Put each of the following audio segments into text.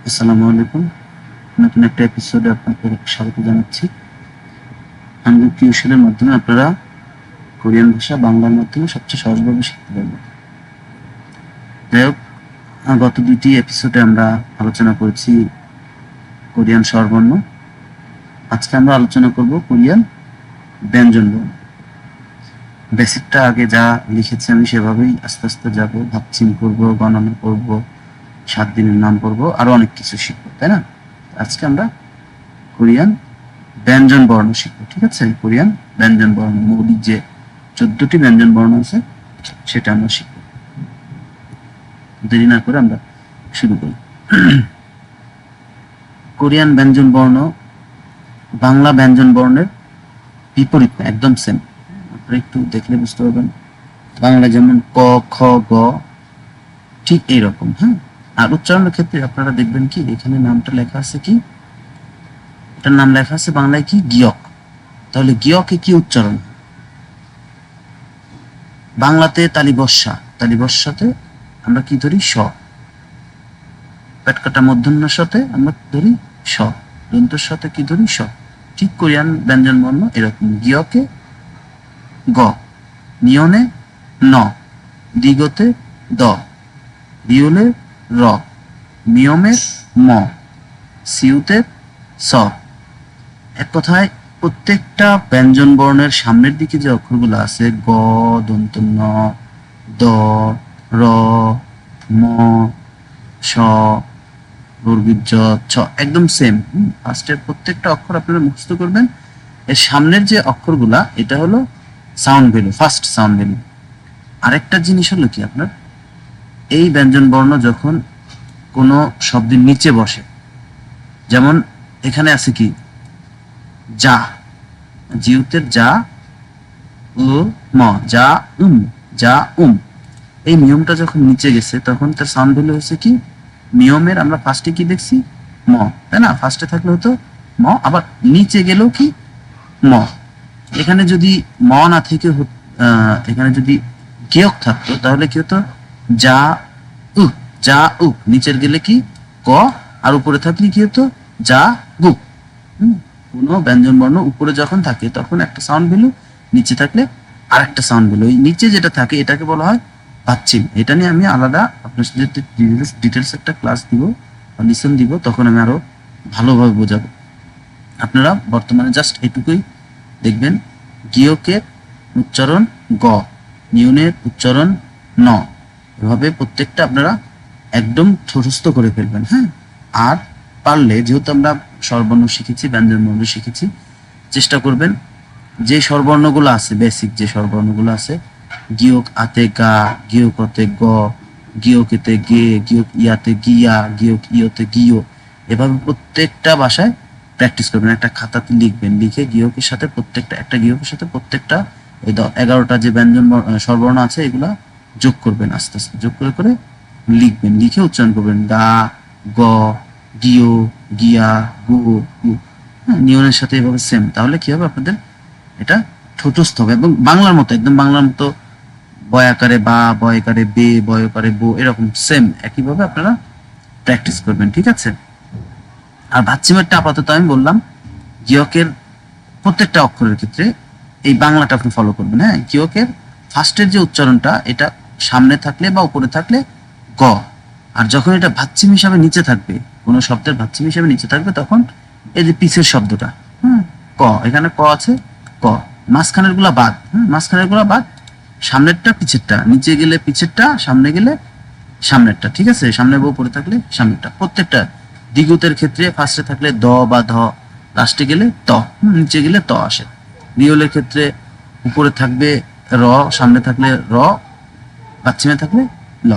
আসসালামু আলাইকুম। নতুন একটা এপিসোডে আপনাকে স্বাগত জানাচ্ছি। হাঙ্গু টিউশনের মাধ্যমে আপনারা কোরিয়ান ভাষা বাংলার মাধ্যমে সবচেয়ে সহজভাবে শিখতে পারবেন। যাই হোক, গত দুইটি এপিসোডে আমরা আলোচনা করেছি কোরিয়ান স্বরবর্ণ। আজকে আমরা আলোচনা করব কোরিয়ান ব্যঞ্জনবর্ণ। বেসিকটা আগে যা লিখেছি আমি সেভাবেই আস্তে আস্তে যাব, ভাবচিন করব, গণনা করব, 7 দিনের নাম পড়ব, আরো অনেক কিছু শিখবো, তাই না? আজকে আমরা কোরিয়ান ব্যঞ্জন বর্ণ শিখবো, ঠিক আছে? কোরিয়ান ব্যঞ্জন বর্ণ, মৌলিক যে 14টি ব্যঞ্জন বর্ণ আছে সেটা আমরা শিখবো। দেরি না করে আমরা শুরু করি। কোরিয়ান ব্যঞ্জন বর্ণ বাংলা ব্যঞ্জন বর্ণের বিপরীত না, একদম সেম। আপনারা একটু দেখলে বুঝতে পারবেন। বাংলা যেমন ক, খ, গ ঠিক এইরকম, হ্যাঁ। আর উচ্চারণের ক্ষেত্রে আপনারা দেখবেন কি এখানে নামটা লেখা আছে কি, এটার নাম লেখা আছে বাংলায় কি, গিয়ক। তাহলে গিয়কে কি উচ্চারণ? বাংলাতে তালিবস্যাতে আমরা কি ধরি, স। পেট কাটা মূর্ধন্যের সাথে আমরা ধরি স, দন্তের সাথে কি ধরি, স। ঠিক কোরিয়ান ব্যঞ্জন বর্ণ এরকম, গিয়কে গ, নিয়নে ন, দিগতে দ, বিয়লে র, মিয়মে ম, সিউতে স। এক কথায় প্রত্যেকটা ব্যঞ্জন বর্ণের সামনের দিকে যে অক্ষরগুলো আছে, গ, দন্ত ন, দ, র, ম, স, বর্গীয় জ, ছ, একদম সেম। ফার্স্টের প্রত্যেকটা অক্ষর আপনারা মুখস্থ করবেন। এর সামনের যে অক্ষরগুলা, এটা হলো sound value, first sound value. আরেকটা জিনিস হলো কি, আপনার এই ব্যঞ্জন বর্ণ যখন কোনো শব্দের নিচে বসে, যেমন এখানে আছে কি, যা, জিউতের যা, উ, ম, যা যা এই নিয়মটা যখন নিচে গেছে তখন তার সাউন্ড ভ্যালু হচ্ছে কি, নিয়মের আমরা ফার্স্টে কি দেখছি, ম, তাই না? ফার্স্টে থাকলে হতো ম, আবার নিচে গেলেও কি ম। এখানে যদি ম না থেকে এখানে যদি গেয়ক থাকতো তাহলে কি হতো, যা উ, যা উ, নিচের গেলে কি ক, আর উপরে থাকলে কি হতো, যা গু। কোনো ব্যঞ্জন বর্ণ উপরে যখন থাকে তখন একটা সাউন্ড ভ্যালু, নিচে থাকলে আর একটা সাউন্ড ভ্যালু। ওই নিচে যেটা থাকে এটাকে বলা হয় পাচ্ছিম। এটা নিয়ে আমি আলাদা আপনার সাথে ডিটেলস একটা ক্লাস দিব, লিসন দিব, তখন আমি আরো ভালোভাবে বোঝাবো। আপনারা বর্তমানে জাস্ট এটুকুই দেখবেন, গিয়কের উচ্চারণ গ, নিউনের উচ্চারণ ন, এভাবে প্রত্যেকটা আপনারা একদম ঠোঁটস্থ করে ফেলবেন, হ্যাঁ। আর পারলে, যেহেতু আমরা স্বরবর্ণ শিখেছি, ব্যঞ্জন বর্ণ শিখেছি, চেষ্টা করবেন যে স্বরবর্ণগুলো আছে, বেসিক যে স্বরবর্ণগুলো আছে, গিয়ক আতে গা, গিয়ক অতে গ, গিয়ক এতে গে, গিয়ক ইয়াতে গিয়া, গিয়ক ইয়তে গিয়, এভাবে প্রত্যেকটা ভাষায় প্র্যাকটিস করবেন। একটা খাতাতে লিখবেন, লিখে গিয়কের সাথে প্রত্যেকটা, একটা গিয়কের সাথে প্রত্যেকটা ওই 11টা যে ব্যঞ্জন স্বরবর্ণ আছে এগুলা যোগ করবেন, আস্তে আস্তে যোগ করে করে লিখবেন, লিখে উচ্চারণ করবেন, গা, গ, গিয়, গিয়া, গু, গু, নিয়নের সাথে এভাবে সেম। তাহলে কি হবে, আপনাদের এটা ঠোঁটস্থ হবে এবং বাংলার মতো, একদম বাংলার মতো, বয়াকারে বা, বয়কারে বে, বয়কারে বো, এরকম সেম একইভাবে আপনারা প্র্যাকটিস করবেন, ঠিক আছে? আর ভাচ্ছিমেরটা আপাতত আমি বললাম, গিয়কের প্রত্যেকটা অক্ষরের ক্ষেত্রে এই বাংলাটা আপনি ফলো করবেন, হ্যাঁ। গিয়কের ফার্স্টের যে উচ্চারণটা, এটা সামনে থাকলে বা উপরে থাকলে গ, আর যখন এটা ভাচ্ছিম হিসাবে নিচে থাকবে, কোনো শব্দের ভাচ্ছিম হিসাবে নিচে থাকবে, তখন এই যে পিছের শব্দটা, ক, এখানে ক আছে, ক, মাঝখানের গুলা বাদ, মাঝখানের গুলা বাদ, সামনেরটা পিছেরটা, নিচে গেলে পিছেরটা, সামনে গেলে সামনেরটা, ঠিক আছে? সামনে বউ পড়ে থাকলে সামনেরটা। প্রত্যেকটা দ্বিগুতের ক্ষেত্রে ফার্স্টে থাকলে দ বা ধ, লাস্টে গেলে ত, নিচে গেলে ত আসে। বিয়লের ক্ষেত্রে উপরে থাকবে র, সামনে থাকলে র, পাচ্ছিমে থাকলে ল।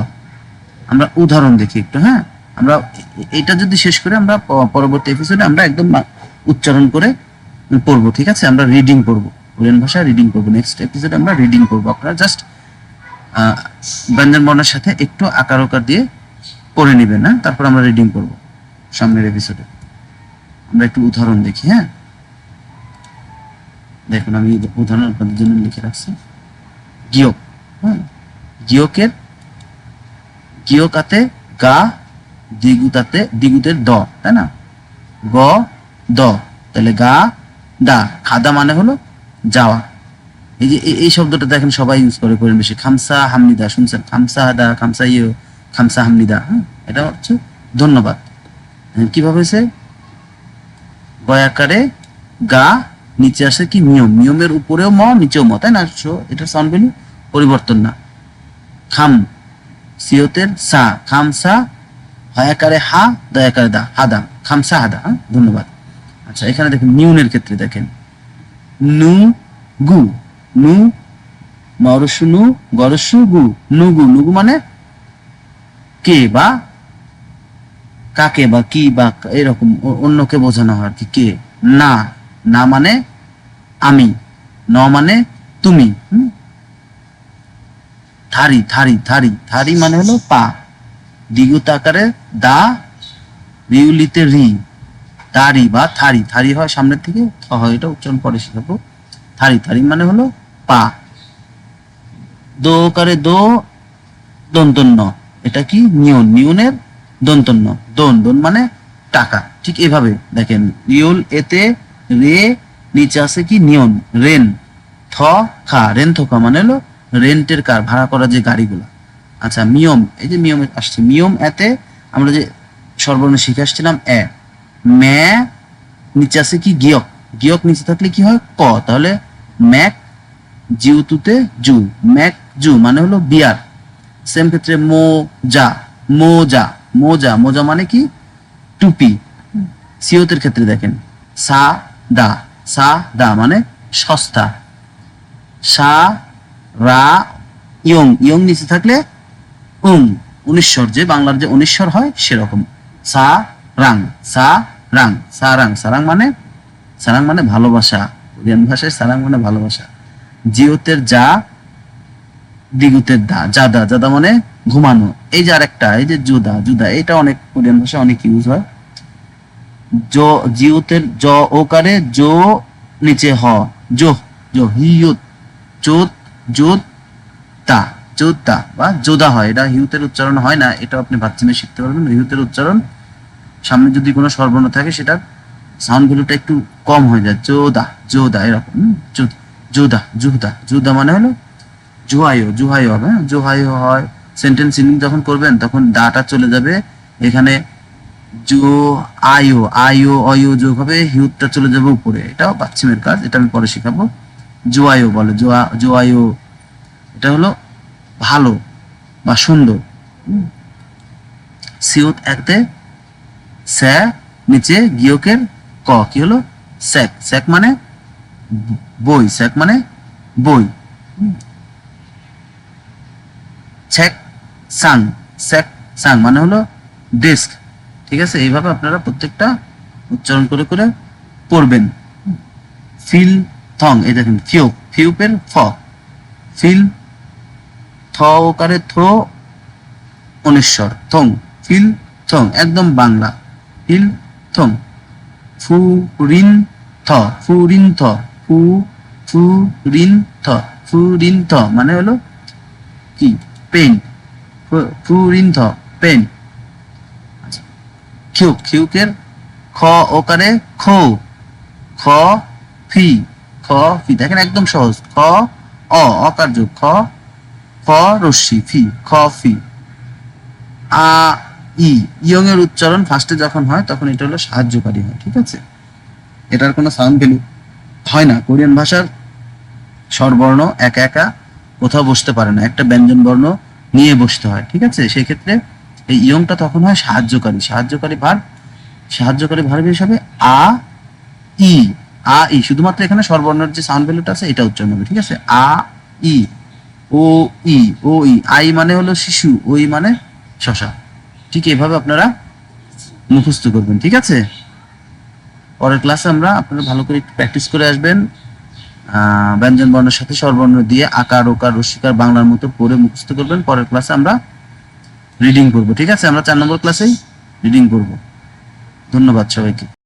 আমরা উদাহরণ দেখি একটু, হ্যাঁ। আমরা এটা যদি শেষ করে আমরা পরবর্তী এপিসোডে আমরা একদম উচ্চারণ করে পড়বো, ঠিক আছে? আমরা রিডিং পড়বো, কোরিয়ান ভাষা রিডিং করবো। নেক্সট এপিসোডে আমরা রিডিং করবো। আপনারা জাস্ট ব্যঞ্জন বর্ণের সাথে একটু আকার ওকার দিয়ে পড়ে নেবেন, হ্যাঁ। তারপর আমরা রিডিং করবো সামনের এপিসোডে। আমরা একটু উদাহরণ দেখি, হ্যাঁ। দেখুন, আমি উদাহরণ আপনাদের জন্য লিখে রাখছি। গিয়ক, হ্যাঁ। গিয়কের, গিয়কাতে গা, দ্বিগুতের দ, তাই না? গ দ, তাহলে গা দা। খাদা মানে হলো যাওয়া। এই যে এই শব্দটা দেখেন সবাই ইউজ করে করেন বেশি। খামসা হামনিদা শুনছেন? খামসা হাদা, খামসা ইয়ে, খামসা হামনিদা। হ্যাঁ, এটা হচ্ছে ধন্যবাদ। কিভাবে হয়েছে? গয়াকারে গা, নিচে আসে কি নিয়ম, নিয়মের উপরেও ম নিচেও ম, তাই না? এটা সাউন্ড ভ্যালু পরিবর্তন না। খাম সিয়তের সা, খামসা, হয়াকারে হা, দয়াকারে দা, হাদা, খামসা হাদা। হ্যাঁ, ধন্যবাদ। আচ্ছা, এখানে দেখেন নিউনের ক্ষেত্রে দেখেন নু গু, নু মরসু নু গরসু গু, নুগু। নুগু মানে কে বা কাকে বা কি বা এরকম অন্যকে বোঝানো হয় আর কি। কে না, না মানে আমি, ন মানে তুমি। থারি থারি থারি, থারি মানে হলো পা। দ্বিগুত আকারে দা, রিউলিতে রি, তারি বা থারি। থারি হয় সামনের থেকে, থ হয়, এটা উচ্চারণ পরে শিখাবো। থারি থারি মানে হলো পা। দোকারে দো, দন্তন্য, এটা কি নিয়ন, নিয়নের দন্তন্য। দন, দন মানে টাকা। ঠিক এভাবে দেখেন রিউল এতে রে, নিচে আছে কি নিয়ন, রেন, থ খা, রেন থকা মানে হলো রেন্টের কার, ভাড়া করা যে গাড়িগুলো। আচ্ছা, মিয়ম, এই যে মিয়ম আসছে, মিয়ম এতে আমরা যে সর্বর্ণ শিখে আসছিলাম এ, মে, নিচে আছে কি গিয়ক, গিয়ক নিচে থাকলে কি হয় ক, তাহলে ম্যাক জিউতুতে জু, ম্যাক জু মানে হলো বিয়ার। সেম ক্ষেত্রে মোজা, মোজা, মোজা, মোজা মানে কি টুপি। সিওতের ক্ষেত্রে দেখেন সা দা, সা দা মানে সস্তা। সা রা ইয়ং, ইয়ং নিচে থাকলে উনিশ্বর, যে বাংলার যে উনিশ্বর হয় সেরকম। সা রাং, সা রাং, সারাং, সারাং মানে, সারাং মানে ভালোবাসা। কোরিয়ান ভাষায় সারাং মানে ভালোবাসা। জিওতের যা, দ্বিগুতের দা, জাদা, জাদা মানে ঘুমানো। এই যে আরেকটা, এই যে জুদা, জুদা, এটা অনেক কোরিয়ান ভাষায় অনেক ইউজ হয়। জিওতের জ ওকারে জো, নিচে হ, জো, জো হিউত, চোত, জোত তা, যোদ্ধা বা যোদ্ধা হয়। এটা হিউতের উচ্চারণ হয় না, এটা আপনি বাচ্চামে শিখতে পারবেন। হিউতের উচ্চারণ সামনে যদি কোনো স্বরবর্ণ থাকে সেটার সাউন্ড ভ্যালুটা একটু কম হয়ে যায়। যোদা, যোদা, এরকম। যোদা, জুহদা, জুহদা মানে হলো জুহাইও, জুহাইও হবে। জুহাইও হয়। সেন্টেন্স ইনিং যখন করবেন তখন দাটা চলে যাবে এখানে, জো আয়ো, আয়ো অয়ো যোগ হবে, হিউতটা চলে যাবে উপরে। এটাও বাচ্চিমের কাজ, এটা আমি পরে শিখাবো। জোয়াইও বলে, জোয়াইও, এটা হলো ভালো বা সুন্দর। সিউত একতে স্যা, নিচে গিয়কের ক, কি হলো স্যাক, স্যাক মানে বই, স্যাক মানে বই। ছ্যাক সাং, স্যাক সাং মানে হলো ডেস্ক। ঠিক আছে, এইভাবে আপনারা প্রত্যেকটা উচ্চারণ করে করে পড়বেন। ফিল থং, এই দেখেন ফিউপ, ফিউপের ফ, ফিল থ ওকারে থো, অনিশ্বর, থং, ফিল থং, একদম বাংলা। ফিল থং। ফু রিন থ, ফু রিন থ, ফু ফু রিন থ, ফু রিন থ মানে হলো কি পেন, ফু রিন থ পেন। খিউক, খিউকের খ ওকারে খো, খ ফি, খ ফি, দেখেন একদম সহজ। খ অকার যোগ, খ খ রশ্মি ফি, খ ফি। আ ই, ইয়ং এর উচ্চারণ ফার্স্টে যখন হয় তখন এটা হলো সাহায্যকারী হয়। ঠিক আছে, এটার কোনো সাউন্ড ভ্যালু হয় না। কোরিয়ান ভাষার স্বরবর্ণ একা একা কোথাও বসতে পারে না, একটা ব্যঞ্জন বর্ণ নিয়ে বসতে হয়। ঠিক আছে, সেই ক্ষেত্রে এই ইয়ংটা তখন হয় সাহায্যকারী, সাহায্যকারী ভার্ব। সাহায্যকারী ভার্ব হিসাবে আ ই, আ ই, শুধুমাত্র এখানে স্বরবর্ণের যে সাউন্ড ভ্যালুটা আছে এটা উচ্চারণ হবে। ঠিক আছে, আ ই, ও ই, ও ই, আই মানে হলো শিশু, ওই মানে শশা। ঠিক এভাবে আপনারা মুখস্থ করবেন। ঠিক আছে, পরের ক্লাসে আমরা আপনারা ভালো করে প্র্যাকটিস করে আসবেন। ব্যঞ্জন বর্ণের সাথে স্বরবর্ণ দিয়ে আকার ওকার রস্বীকার বাংলার মতো পড়ে মুখস্থ করবেন। পরের ক্লাসে আমরা রিডিং করব। ঠিক আছে, আমরা 4 নম্বর ক্লাসেই রিডিং করব। ধন্যবাদ সবাইকে।